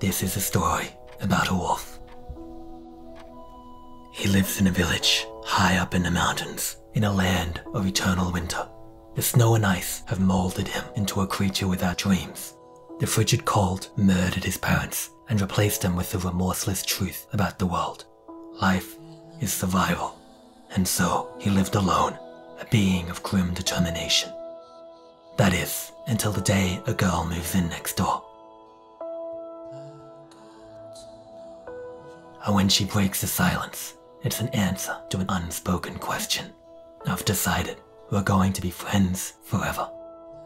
This is a story about a wolf. He lives in a village high up in the mountains, in a land of eternal winter. The snow and ice have molded him into a creature without dreams. The frigid cold murdered his parents and replaced them with the remorseless truth about the world. Life is survival, and so he lived alone, a being of grim determination. That is, until the day a girl moves in next door. And when she breaks the silence, it's an answer to an unspoken question. I've decided we're going to be friends forever.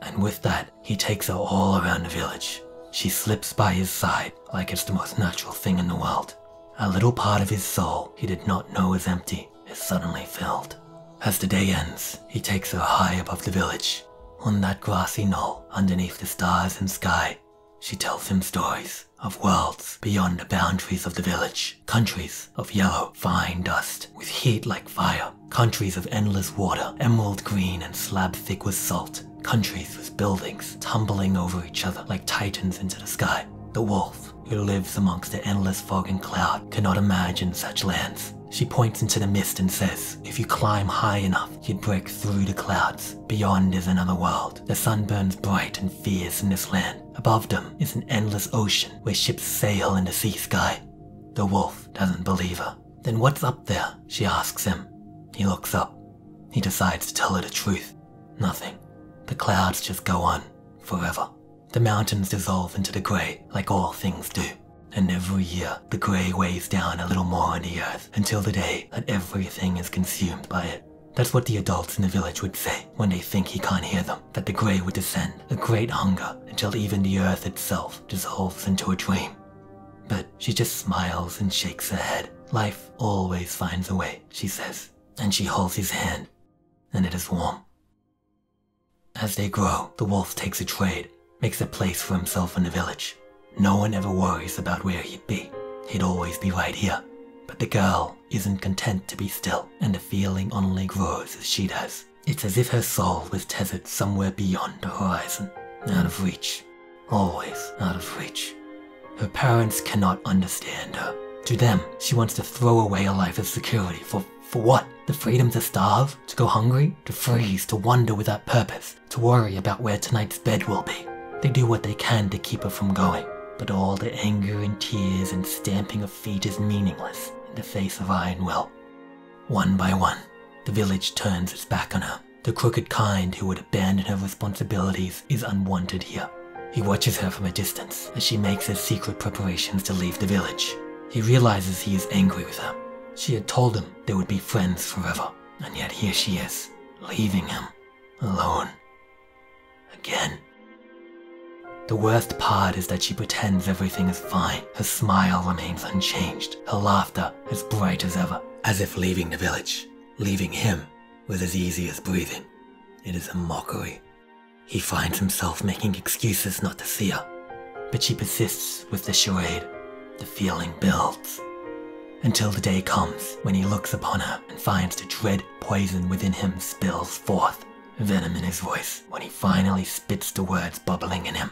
And with that, he takes her all around the village. She slips by his side like it's the most natural thing in the world. A little part of his soul he did not know was empty is suddenly filled. As the day ends, he takes her high above the village. On that grassy knoll underneath the stars and sky, she tells him stories of worlds beyond the boundaries of the village. Countries of yellow, fine dust with heat like fire. Countries of endless water, emerald green and slab thick with salt. Countries with buildings tumbling over each other like titans into the sky. The wolf, who lives amongst the endless fog and cloud, cannot imagine such lands. She points into the mist and says, if you climb high enough, you'd break through the clouds. Beyond is another world. The sun burns bright and fierce in this land. Above them is an endless ocean where ships sail in the sea sky. The wolf doesn't believe her. Then what's up there? She asks him. He looks up. He decides to tell her the truth. Nothing. The clouds just go on, forever. The mountains dissolve into the grey, like all things do. And every year, the grey weighs down a little more on the earth until the day that everything is consumed by it. That's what the adults in the village would say when they think he can't hear them, that the grey would descend, a great hunger, until even the earth itself dissolves into a dream. But she just smiles and shakes her head. Life always finds a way, she says, and she holds his hand, and it is warm. As they grow, the wolf takes a trade, makes a place for himself in the village. No one ever worries about where he'd be. He'd always be right here. But the girl isn't content to be still, and the feeling only grows as she does. It's as if her soul was tethered somewhere beyond the horizon, out of reach. Always out of reach. Her parents cannot understand her. To them, she wants to throw away a life of security for what? The freedom to starve? To go hungry? To freeze? To wander without purpose? To worry about where tonight's bed will be? They do what they can to keep her from going. But all the anger and tears and stamping of feet is meaningless in the face of iron will. One by one, the village turns its back on her. The crooked kind who would abandon her responsibilities is unwanted here. He watches her from a distance as she makes her secret preparations to leave the village. He realizes he is angry with her. She had told him they would be friends forever, and yet here she is, leaving him, alone. Again. The worst part is that she pretends everything is fine. Her smile remains unchanged, her laughter as bright as ever, as if leaving the village, leaving him, was as easy as breathing. It is a mockery. He finds himself making excuses not to see her, but she persists with the charade. The feeling builds, until the day comes when he looks upon her and finds the dread poison within him spills forth, venom in his voice, when he finally spits the words bubbling in him.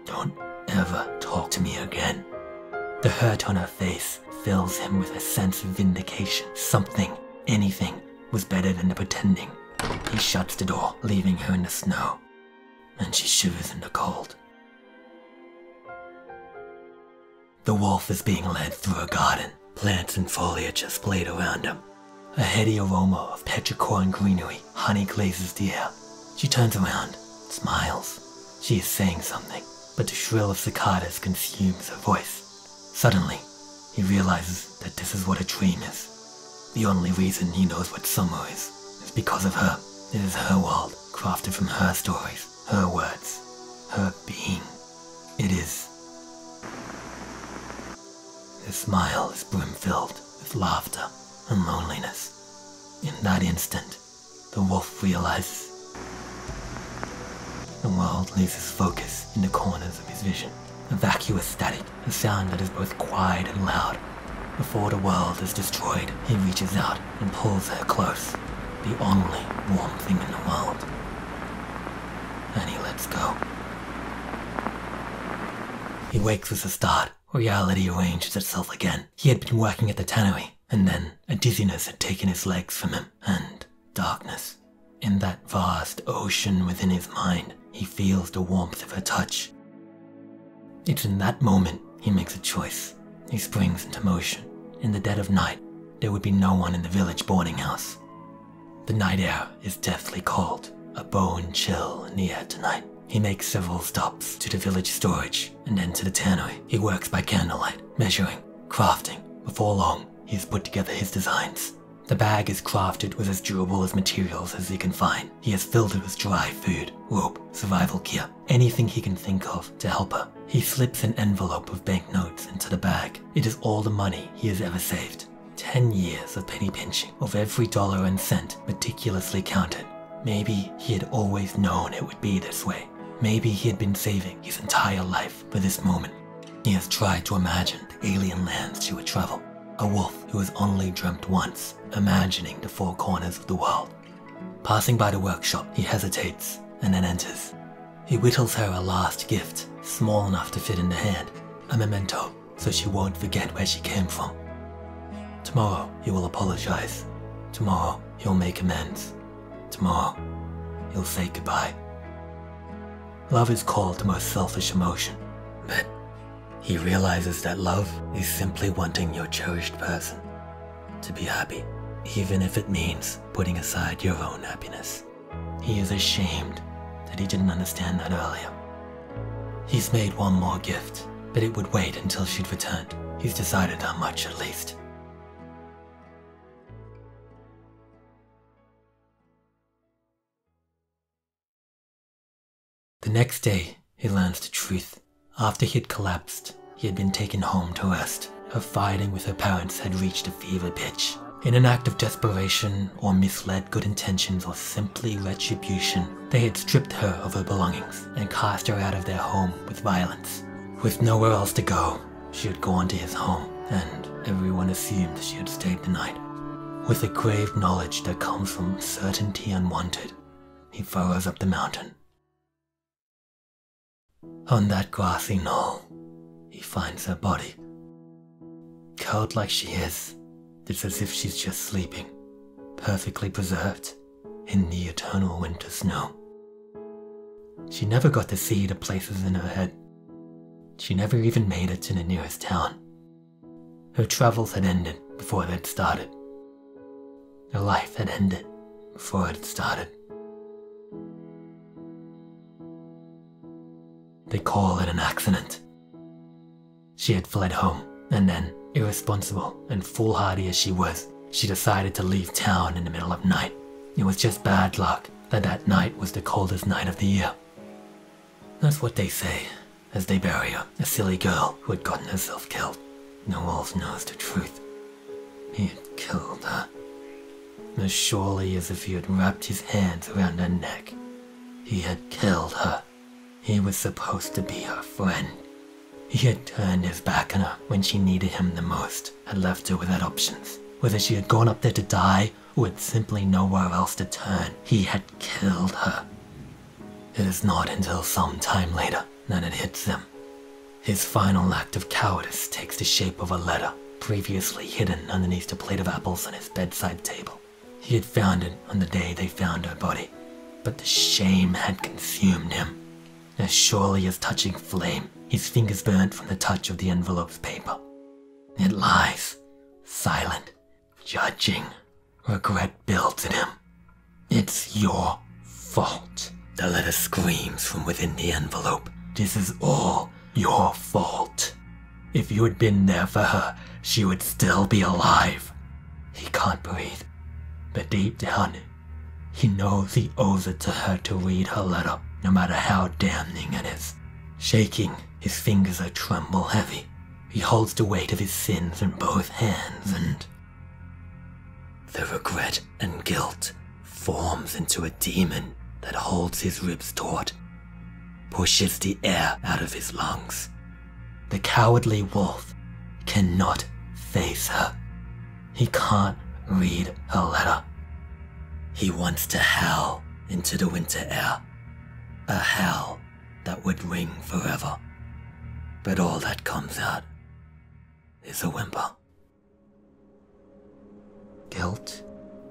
Don't ever talk to me again. The hurt on her face fills him with a sense of vindication. Something, anything, was better than the pretending. He shuts the door, leaving her in the snow, and she shivers in the cold. The wolf is being led through a garden. Plants and foliage are splayed around him. A heady aroma of petrichor and greenery honey glazes the air. She turns around, smiles. She is saying something, but the shrill of cicadas consumes her voice. Suddenly, he realizes that this is what a dream is. The only reason he knows what summer is because of her. It is her world, crafted from her stories, her words, her being. It is. His smile is brim-filled with laughter and loneliness. In that instant, the wolf realizes the world loses focus in the corners of his vision. A vacuous static, a sound that is both quiet and loud. Before the world is destroyed, he reaches out and pulls her close, the only warm thing in the world. And he lets go. He wakes with a start, Reality arranges itself again. He had been working at the tannery, and then a dizziness had taken his legs from him, and darkness. In that vast ocean within his mind, he feels the warmth of her touch. It's in that moment he makes a choice. He springs into motion. In the dead of night, there would be no one in the village boarding house. The night air is deathly cold, a bone chill in the air tonight. He makes several stops to the village storage and then to the tannery. He works by candlelight, measuring, crafting. Before long, he has put together his designs. The bag is crafted with as durable as materials as he can find. He has filled it with dry food, rope, survival gear, anything he can think of to help her. He slips an envelope of banknotes into the bag. It is all the money he has ever saved. 10 years of penny pinching, of every dollar and cent meticulously counted. Maybe he had always known it would be this way. Maybe he had been saving his entire life for this moment. He has tried to imagine the alien lands she would travel. A wolf who has only dreamt once, imagining the four corners of the world. Passing by the workshop, he hesitates and then enters. He whittles her a last gift, small enough to fit in the hand, a memento, so she won't forget where she came from. Tomorrow he will apologize. Tomorrow he'll make amends. Tomorrow he'll say goodbye. Love is called the most selfish emotion, but he realizes that love is simply wanting your cherished person to be happy, even if it means putting aside your own happiness. He is ashamed that he didn't understand that earlier. He's made one more gift, but it would wait until she'd returned. He's decided how much at least. The next day, he learns the truth. After he had collapsed, he had been taken home to rest. Her fighting with her parents had reached a fever pitch. In an act of desperation, or misled good intentions, or simply retribution, they had stripped her of her belongings and cast her out of their home with violence. With nowhere else to go, she had gone to his home, and everyone assumed she had stayed the night. With a grave knowledge that comes from certainty unwanted, he furrows up the mountain. On that grassy knoll, he finds her body. Curled like she is, it's as if she's just sleeping, perfectly preserved in the eternal winter snow. She never got to see the places in her head. She never even made it to the nearest town. Her travels had ended before they'd started. Her life had ended before it had started. They call it an accident. She had fled home, and then, irresponsible and foolhardy as she was, she decided to leave town in the middle of night. It was just bad luck that that night was the coldest night of the year. That's what they say as they bury her, a silly girl who had gotten herself killed. No wolf knows the truth. He had killed her. As surely as if he had wrapped his hands around her neck. He had killed her. He was supposed to be her friend. He had turned his back on her when she needed him the most, had left her without options. Whether she had gone up there to die or had simply nowhere else to turn, he had killed her. It is not until some time later that it hits him. His final act of cowardice takes the shape of a letter, previously hidden underneath the plate of apples on his bedside table. He had found it on the day they found her body, but the shame had consumed him. As surely as touching flame, his fingers burnt from the touch of the envelope's paper. It lies, silent, judging. Regret builds in him. It's your fault. The letter screams from within the envelope. This is all your fault. If you had been there for her, she would still be alive. He can't breathe, but deep down, he knows he owes it to her to read her letter, no matter how damning it is. Shaking, his fingers are tremble heavy. He holds the weight of his sins in both hands and... the regret and guilt forms into a demon that holds his ribs taut, pushes the air out of his lungs. The cowardly wolf cannot face her. He can't read her letter. He wants to howl into the winter air, a howl that would ring forever. But all that comes out is a whimper. Guilt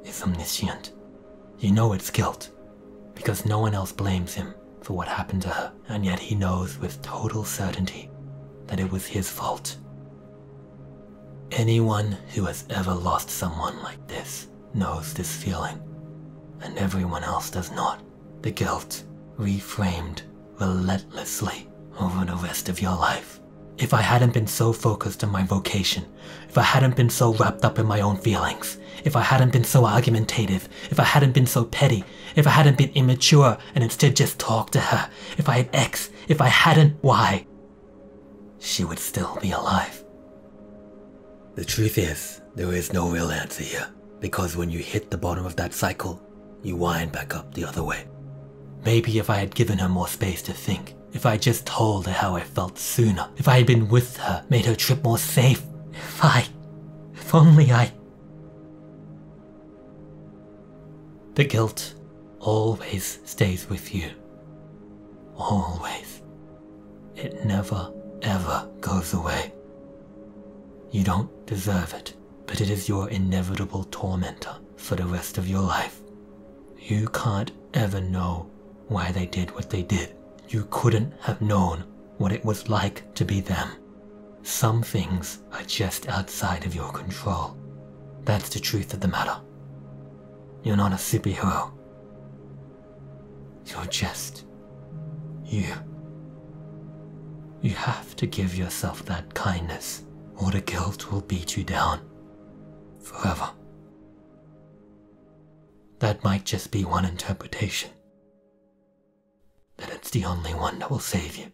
is omniscient. You know it's guilt, because no one else blames him for what happened to her, and yet he knows with total certainty that it was his fault. Anyone who has ever lost someone like this knows this feeling, and everyone else does not. The guilt, reframed relentlessly over the rest of your life. If I hadn't been so focused on my vocation, if I hadn't been so wrapped up in my own feelings, if I hadn't been so argumentative, if I hadn't been so petty, if I hadn't been immature and instead just talked to her, if I had X, if I hadn't Y, she would still be alive. The truth is, there is no real answer here, because when you hit the bottom of that cycle, you wind back up the other way. Maybe if I had given her more space to think, if I had just told her how I felt sooner, if I had been with her, made her trip more safe, if only I... The guilt always stays with you. Always. It never, ever goes away. You don't deserve it, but it is your inevitable tormentor for the rest of your life. You can't ever know why they did what they did. You couldn't have known what it was like to be them. Some things are just outside of your control. That's the truth of the matter. You're not a superhero. You're just you. You have to give yourself that kindness, or the guilt will beat you down forever. That might just be one interpretation, but it's the only one that will save you.